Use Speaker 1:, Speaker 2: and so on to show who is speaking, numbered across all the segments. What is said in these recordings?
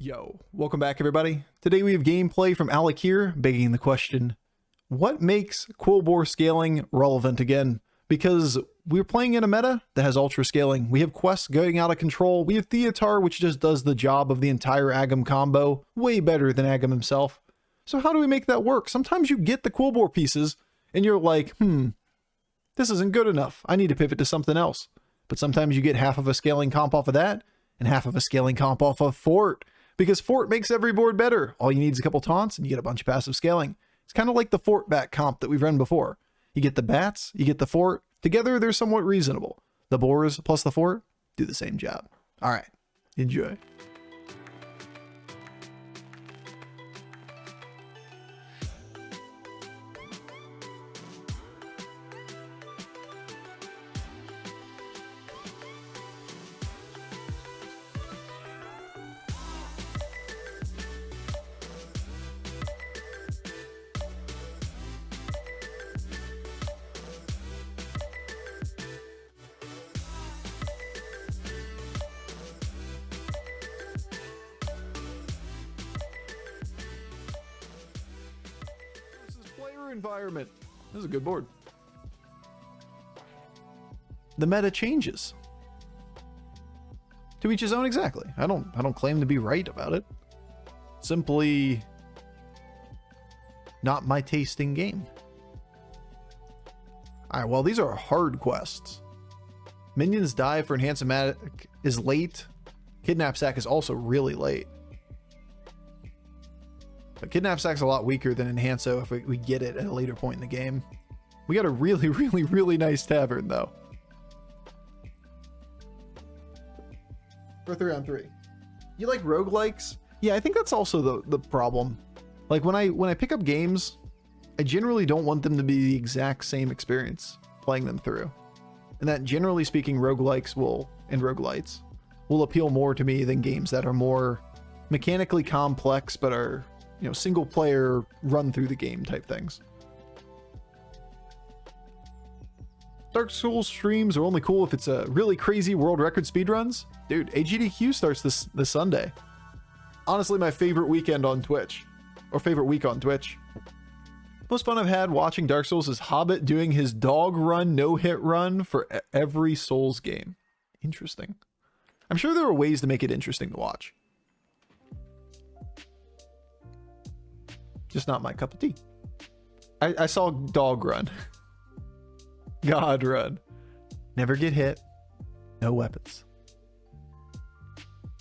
Speaker 1: Yo, welcome back everybody. Today we have gameplay from Al-Gore, begging the question, what makes Quillboar scaling relevant again? Because we're playing in a meta that has ultra scaling. We have quests going out of control. We have Theotar, which just does the job of the entire Agam combo way better than Agam himself. So how do we make that work? Sometimes you get the Quillboar pieces and you're like, this isn't good enough. I need to pivot to something else. But sometimes you get half of a scaling comp off of that and half of a scaling comp off of Fort. Because Fort makes every board better. All you need is a couple taunts and you get a bunch of passive scaling. It's kind of like the Fort bat comp that we've run before. You get the bats, you get the Fort. Together, they're somewhat reasonable. The boars plus the Fort do the same job. All right, enjoy. Environment. This is a good board. The meta changes. To each his own, exactly. I don't claim to be right about it. Simply not my tasting game. Alright, well, these are hard quests. Minions die for Enhanceomatic is late. Kidnap Sack is also really late. But Kidnap Sack's a lot weaker than Enhanco if we get it at a later point in the game. We got a really nice tavern, though. For 3-on-3. You like roguelikes? Yeah, I think that's also the problem. Like, when I pick up games, I generally don't want them to be the exact same experience playing them through. And that, generally speaking, roguelikes and roguelites will appeal more to me than games that are more mechanically complex but are, you know, single player run through the game type things. Dark Souls streams are only cool if it's a really crazy world record speedruns. Dude, AGDQ starts this Sunday. Honestly, my favorite weekend on Twitch. Or favorite week on Twitch. Most fun I've had watching Dark Souls is Hobbit doing his dog run, no-hit run for every Souls game. Interesting. I'm sure there are ways to make it interesting to watch. Just not my cup of tea. I saw dog run. God run. Never get hit. No weapons.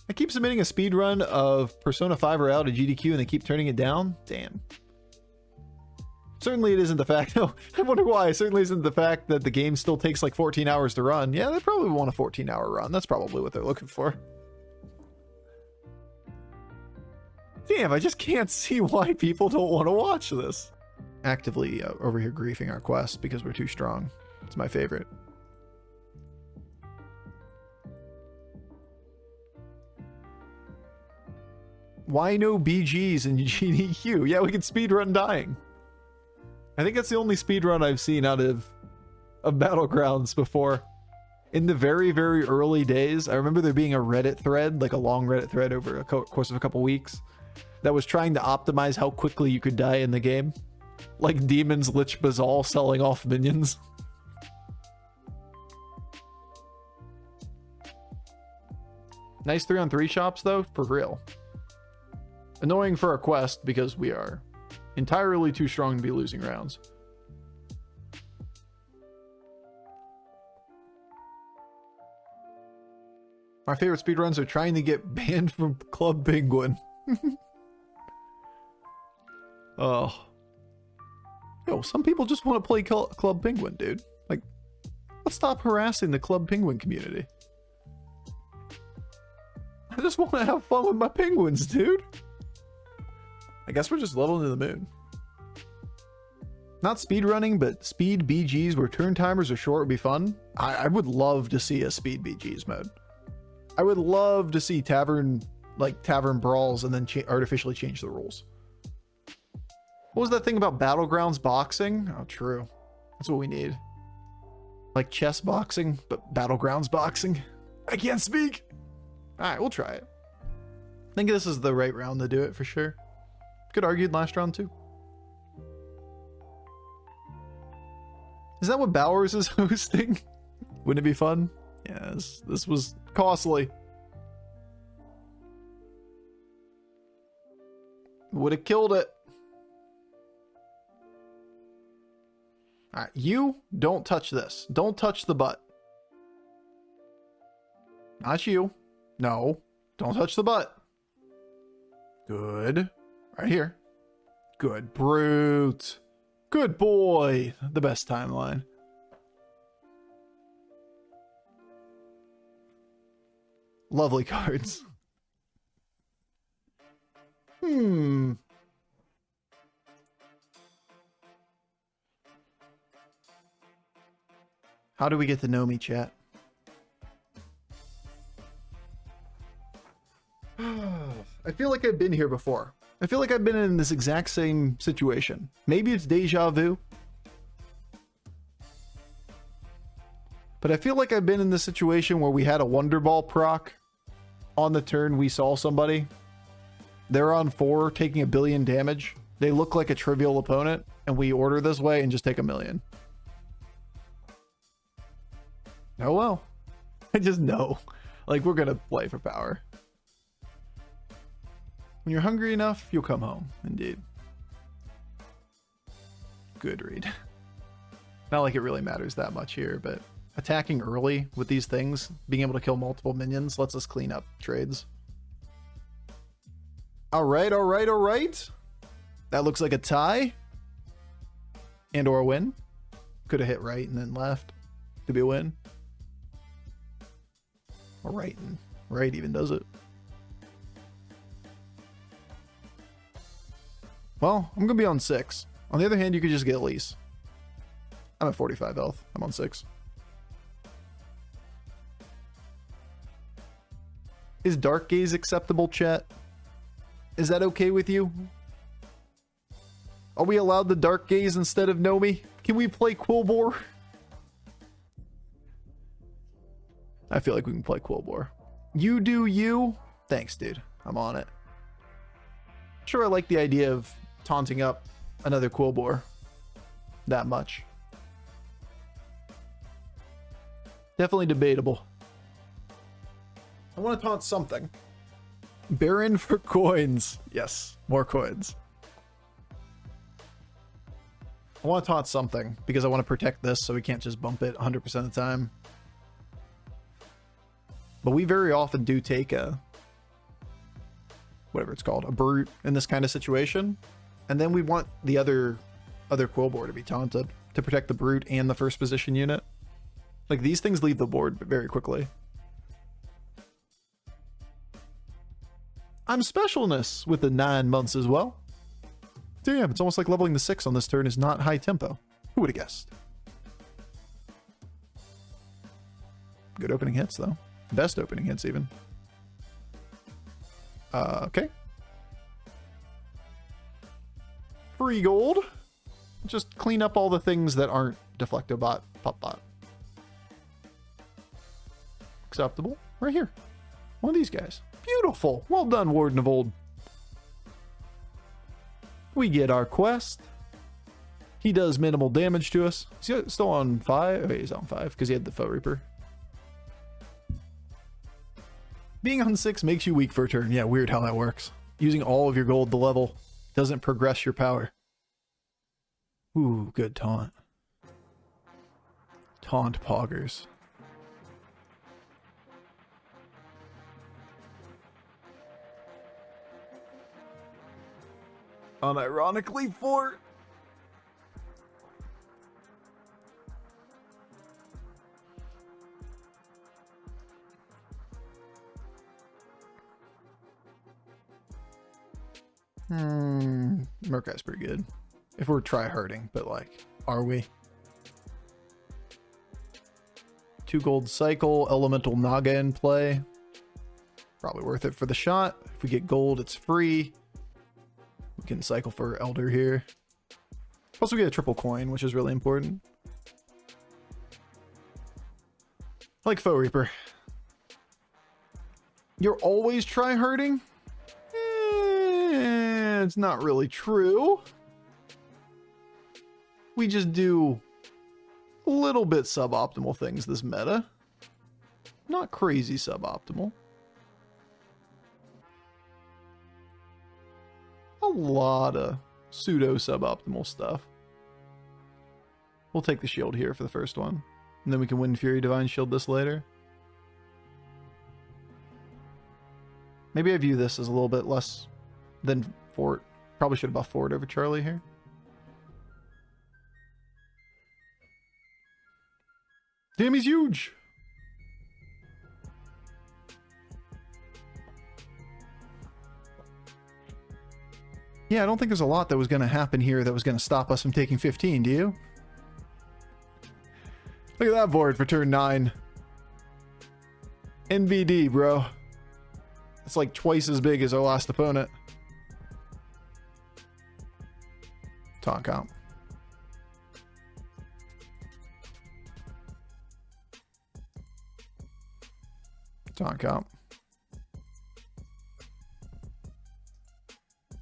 Speaker 1: I keep submitting a speed run of Persona 5 or out to GDQ and they keep turning it down. Damn. Certainly it isn't the fact. Oh, I wonder why. It certainly isn't the fact that the game still takes like 14 hours to run. Yeah, they probably want a 14-hour run. That's probably what they're looking for. Damn, I just can't see why people don't want to watch this. Actively over here griefing our quest because we're too strong. It's my favorite. Why no BGs in GDQ? Yeah, we can speedrun dying. I think that's the only speedrun I've seen out of Battlegrounds before. In the very early days, I remember there being a Reddit thread, like a long Reddit thread over a course of a couple weeks, that was trying to optimize how quickly you could die in the game. Like Demon's Lich Bazal selling off minions. Nice 3-on-3 shops though, for real. Annoying for our quest because we are entirely too strong to be losing rounds. My favorite speedruns are trying to get banned from Club Penguin. Oh. Yo, some people just want to play Club Penguin, dude. Like, let's stop harassing the Club Penguin community. I just want to have fun with my penguins, dude. I guess we're just leveling to the moon. Not speed running, but speed BGs where turn timers are short would be fun. I would love to see a speed BGs mode. I would love to see tavern brawls and then artificially change the rules. What was that thing about Battlegrounds boxing? Oh, true. That's what we need. Like chess boxing, but Battlegrounds boxing. I can't speak. All right, we'll try it. think this is the right round to do it for sure. Could argued last round too. Is that what Bowers is hosting? Wouldn't it be fun? Yes, this was costly. Would have killed it. All right, you don't touch this. Don't touch the butt. Not you. No, don't touch the butt. Good. Right here. Good. Brute. Good boy. The best timeline. Lovely cards. How do we get to know me, chat? I feel like I've been here before. I feel like I've been in this exact same situation. Maybe it's deja vu. But I feel like I've been in this situation where we had a Wonder Ball proc. On the turn, we saw somebody. They're on 4, taking 1 billion damage. They look like a trivial opponent, and we order this way and just take 1 million. Oh well. I just know. Like, we're gonna play for power. When you're hungry enough, you'll come home. Indeed. Good read. Not like it really matters that much here, but attacking early with these things, being able to kill multiple minions, lets us clean up trades. Alright, alright, alright. That looks like a tie. And or a win. Could have hit right and then left. Could be a win. Or right, and right even does it. Well, I'm going to be on 6. On the other hand, you could just get Elise. I'm at 45 health. I'm on 6. Is Dark Gaze acceptable, chat? Is that okay with you? Are we allowed the Dark Gaze instead of Nomi? Can we play Quillboar? I feel like we can play Quillboar. You do you? Thanks, dude. I'm on it. Sure, I like the idea of taunting up another Quillboar that much. Definitely debatable. I want to taunt something. Baron for coins. Yes, more coins. I want to taunt something because I want to protect this so we can't just bump it 100% of the time. But we very often do take a, whatever it's called, a brute in this kind of situation. And then we want the other Quillboar to be taunted to protect the brute and the first position unit. Like, these things leave the board very quickly. I'm specialness with the 9 months as well. Damn, it's almost like leveling the 6 on this turn is not high tempo. Who would have guessed? Good opening hits, though. Best opening hits, even. Okay. Free gold. Just clean up all the things that aren't Deflectobot, Popbot. Acceptable. Right here. One of these guys. Beautiful. Well done, Warden of Old. We get our quest. He does minimal damage to us. Is he still on 5? Okay, he's on 5 because he had the Foe Reaper. Being on 6 makes you weak for a turn. Yeah, weird how that works. Using all of your gold to level doesn't progress your power. Ooh, good taunt. Taunt poggers. Unironically, Fort. Murkai's pretty good. If we're try-harding, but like, are we? 2 gold cycle, elemental Naga in play. Probably worth it for the shot. If we get gold, it's free. We can cycle for Elder here. Also, we get a triple coin, which is really important. I like Foe Reaper. You're always try-harding? It's not really true. We just do a little bit suboptimal things this meta. Not crazy suboptimal. A lot of pseudo suboptimal stuff. We'll take the shield here for the first one. And then we can win Fury Divine Shield this later. Maybe I view this as a little bit less than Fort. Probably should have buffed Fort over Charlie here. Damn, he's huge! Yeah, I don't think there's a lot that was going to happen here that was going to stop us from taking 15, do you? Look at that board for turn 9. NVD, bro. It's like twice as big as our last opponent. Taunt comp. Taunt comp.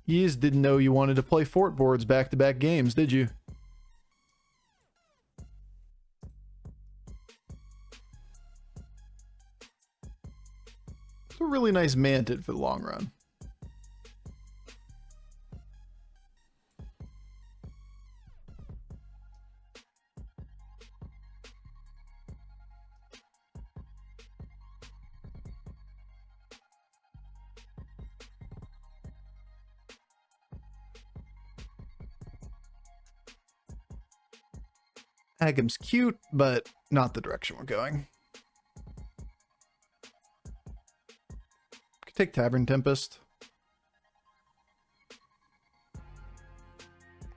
Speaker 1: You just didn't know you wanted to play Fort boards back-to-back games, did you? It's a really nice Mantid for the long run. Agam's cute, but not the direction we're going. Could take Tavern Tempest.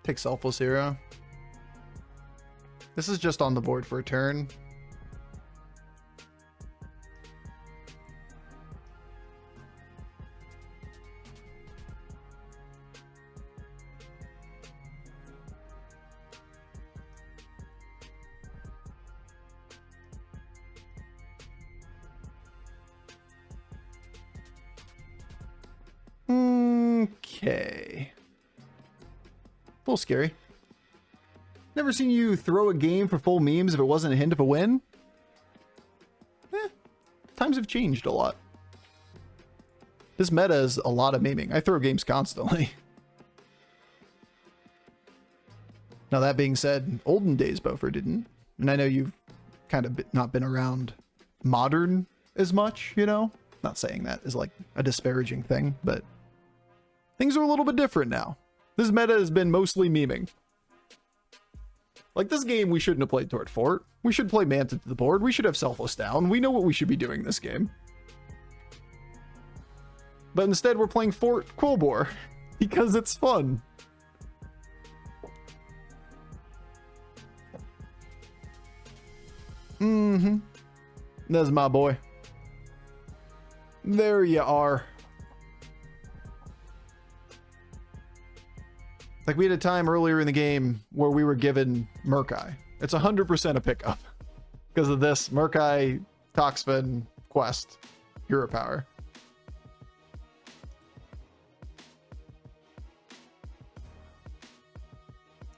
Speaker 1: Take Selfless Hero. This is just on the board for a turn. Okay. A little scary. Never seen you throw a game for full memes if it wasn't a hint of a win? Times have changed a lot. This meta is a lot of memeing. I throw games constantly. Now that being said, olden days Bofur didn't. And I know you've kind of not been around modern as much, you know? Not saying that is like a disparaging thing, but things are a little bit different now. This meta has been mostly memeing. Like this game, we shouldn't have played toward Fort. We should play Manta to the board. We should have Selfless down. We know what we should be doing this game. But instead, we're playing Fort Quillboar because it's fun. That's my boy. There you are. Like we had a time earlier in the game where we were given Murkai. It's 100% a pickup because of this Murkai Toxfin quest hero power.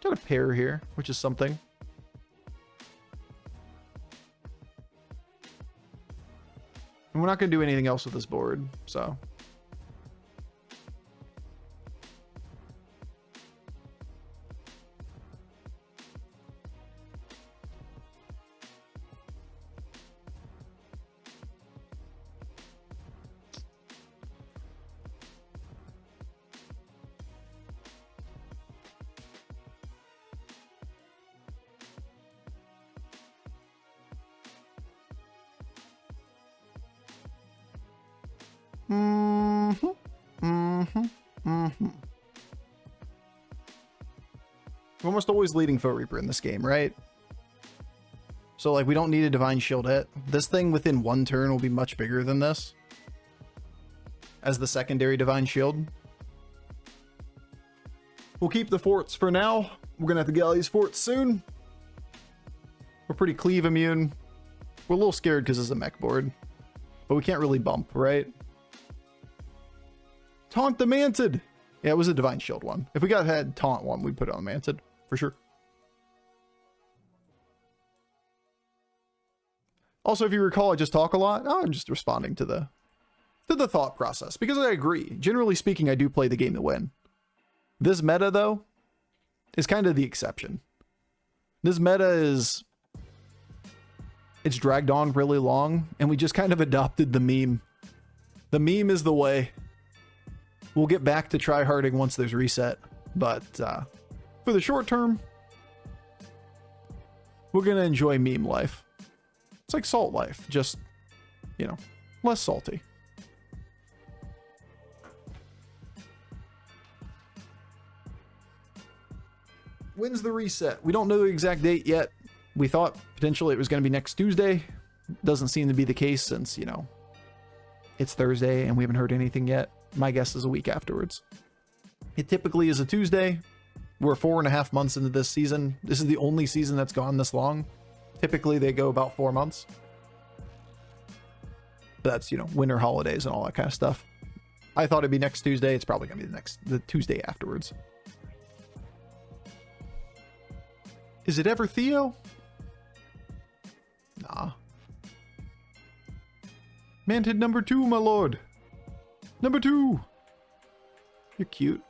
Speaker 1: Got a pair here, which is something. And we're not going to do anything else with this board, so. We're almost always leading Foe Reaper in this game, right? So like we don't need a Divine Shield hit. This thing within one turn will be much bigger than this as the secondary Divine Shield. We'll keep the forts for now. We're gonna have to get all these forts soon. We're pretty cleave immune. We're a little scared because it's a mech board, but we can't really bump, right? Taunt the Mantid! Yeah, it was a Divine Shield one. If we had Taunt one, we'd put it on Manted, for sure. Also, if you recall, I just talk a lot. Oh, I'm just responding to the thought process, because I agree. Generally speaking, I do play the game to win. This meta, though, is kind of the exception. This meta is... It's dragged on really long, and we just kind of adopted the meme. The meme is the way. We'll get back to tryharding once there's reset, but for the short term, we're going to enjoy meme life. It's like salt life, just, you know, less salty. When's the reset? We don't know the exact date yet. We thought potentially it was going to be next Tuesday. Doesn't seem to be the case since, you know, it's Thursday and we haven't heard anything yet. My guess is a week afterwards. It typically is a Tuesday. We're 4.5 months into this season. This is the only season that's gone this long. Typically they go about 4 months. But that's, you know, winter holidays and all that kind of stuff. I thought it'd be next Tuesday. It's probably gonna be the Tuesday afterwards. Is it ever Theo? Nah. Manted number 2, my lord. Number 2. You're cute.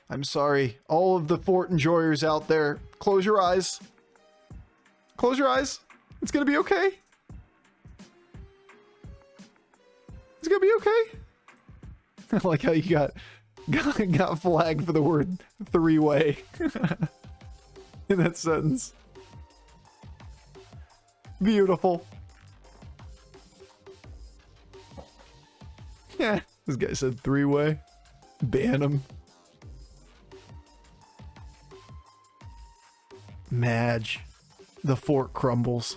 Speaker 1: I'm sorry. All of the fort enjoyers out there, close your eyes. Close your eyes. It's gonna be okay. It's gonna be okay. I like how you got flagged for the word three-way in that sentence. Beautiful. Yeah, this guy said three-way. Ban him. Madge. The fort crumbles.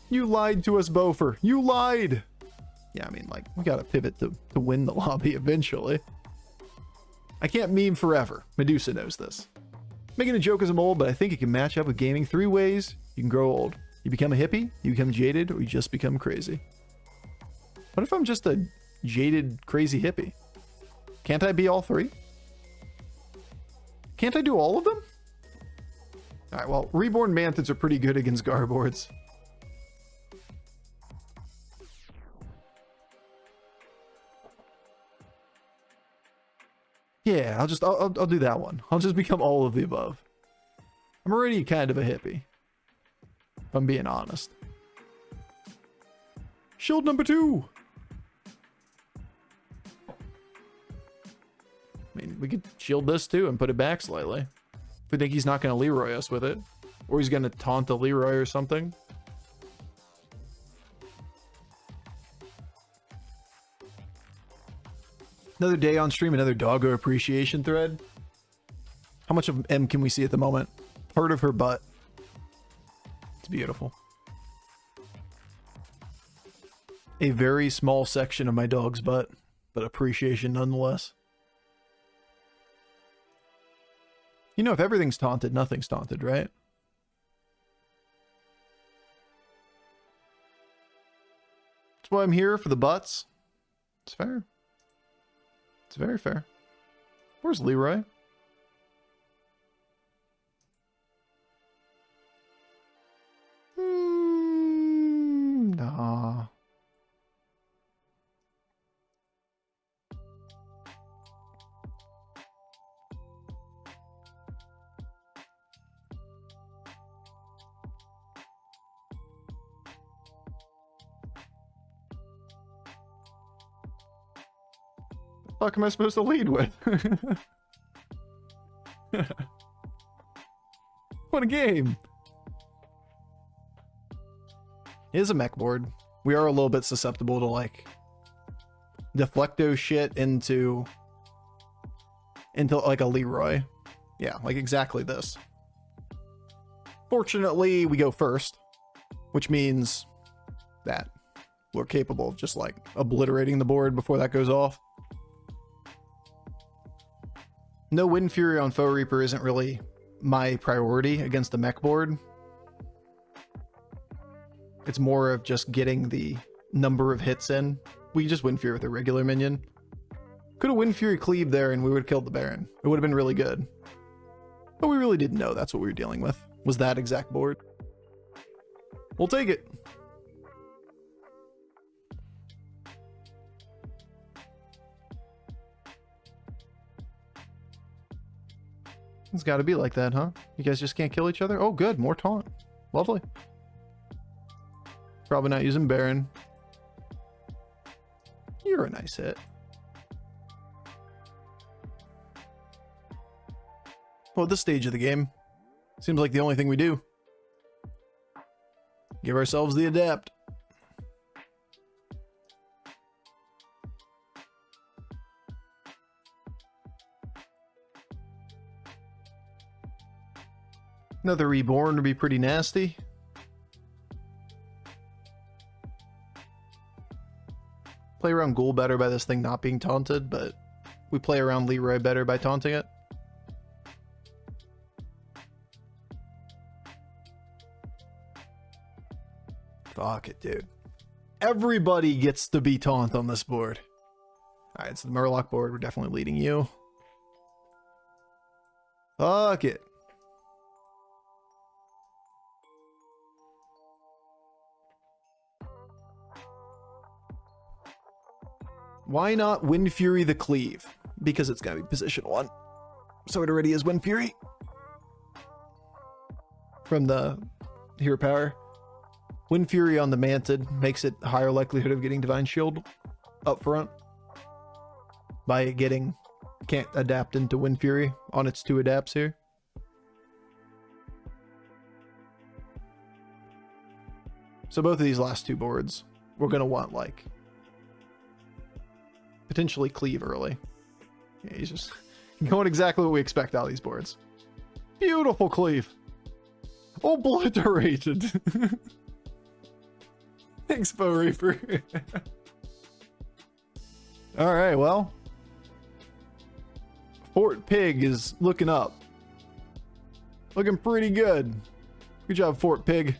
Speaker 1: You lied to us, Bofur. You lied. Yeah, I mean, like, we gotta pivot to win the lobby eventually. I can't meme forever. Medusa knows this. Making a joke as a mole, but I think it can match up with gaming 3 ways you can grow old. You become a hippie, you become jaded, or you just become crazy. What if I'm just a jaded, crazy hippie? Can't I be all 3? Can't I do all of them? Alright, well, Reborn Manthids are pretty good against Gar boards. Yeah, I'll do that one. I'll just become all of the above. I'm already kind of a hippie, if I'm being honest. Shield number 2. I mean, we could shield this too and put it back slightly. If we think he's not going to Leroy us with it, or he's going to taunt the Leroy or something. Another day on stream, another doggo appreciation thread. How much of M can we see at the moment? Part of her butt. It's beautiful. A very small section of my dog's butt, but appreciation nonetheless. You know, if everything's taunted, nothing's taunted, right? That's why I'm here, for the butts. It's fair. It's very fair. Where's Leroy? Nah. What the fuck am I supposed to lead with? What a game. It is a mech board. We are a little bit susceptible to like deflecto shit into like a Leroy. Yeah, like exactly this. Fortunately, we go first, which means that we're capable of just like obliterating the board before that goes off. No Wind Fury on Foe Reaper isn't really my priority against the mech board. It's more of just getting the number of hits in. We just Wind Fury with a regular minion. Could have Wind Fury Cleave there and we would have killed the Baron. It would have been really good. But we really didn't know that's what we were dealing with, was that exact board. We'll take it. It's got to be like that, huh? You guys just can't kill each other? Oh, good. More taunt. Lovely. Probably not using Baron. You're a nice hit. Well, at this stage of the game, seems like the only thing we do. Give ourselves the adapt. Another Reborn would be pretty nasty. Play around Ghoul better by this thing not being taunted, but we play around Leroy better by taunting it. Fuck it, dude. Everybody gets to be taunt on this board. Alright, so the Murloc board, we're definitely leading you. Fuck it. Why not Wind Fury the Cleave? Because it's gotta be position 1. So it already is Wind Fury. From the Hero Power. Wind Fury on the Mantid makes it higher likelihood of getting Divine Shield up front. By it getting, can't adapt into Wind Fury on its 2 adapts here. So both of these last 2 boards, we're gonna want like potentially Cleave early. Yeah, he's just going exactly what we expect out of these boards. Beautiful Cleave. Obliterated. Thanks, Foe Reaper. Alright, well. Fort Pig is looking up. Looking pretty good. Good job, Fort Pig.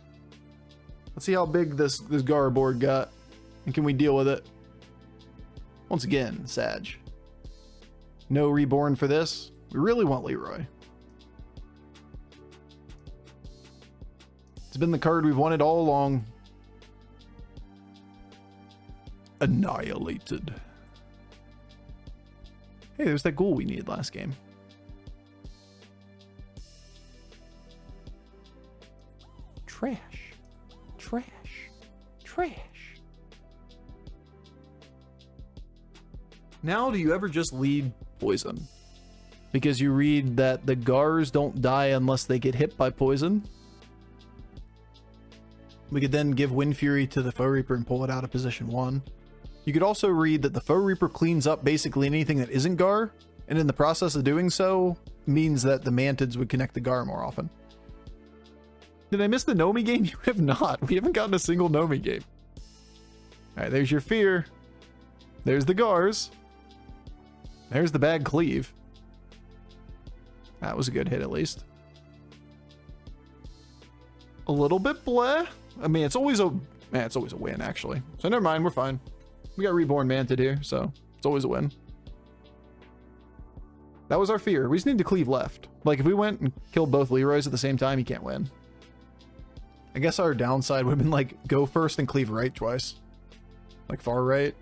Speaker 1: Let's see how big this Gar board got. And can we deal with it? Once again, Savjz. No Reborn for this. We really want Leroy. It's been the card we've wanted all along. Annihilated. Hey, there's that ghoul we needed last game. Trash. Trash. Trash. Now, do you ever just lead poison? Because you read that the Gars don't die unless they get hit by poison. We could then give Wind Fury to the Foe Reaper and pull it out of position 1. You could also read that the Foe Reaper cleans up basically anything that isn't Gar, and in the process of doing so, means that the Mantids would connect the Gar more often. Did I miss the Nomi game? You have not. We haven't gotten a single Nomi game. Alright, there's your Fear. There's the Gars. There's the bad Cleave. That was a good hit, at least. A little bit bleh. I mean, it's always a win, actually. So never mind, we're fine. We got Reborn Mantid here, so it's always a win. That was our fear. We just need to Cleave left. Like, if we went and killed both Leroys at the same time, he can't win. I guess our downside would have been, like, go first and Cleave right twice. Like, far right.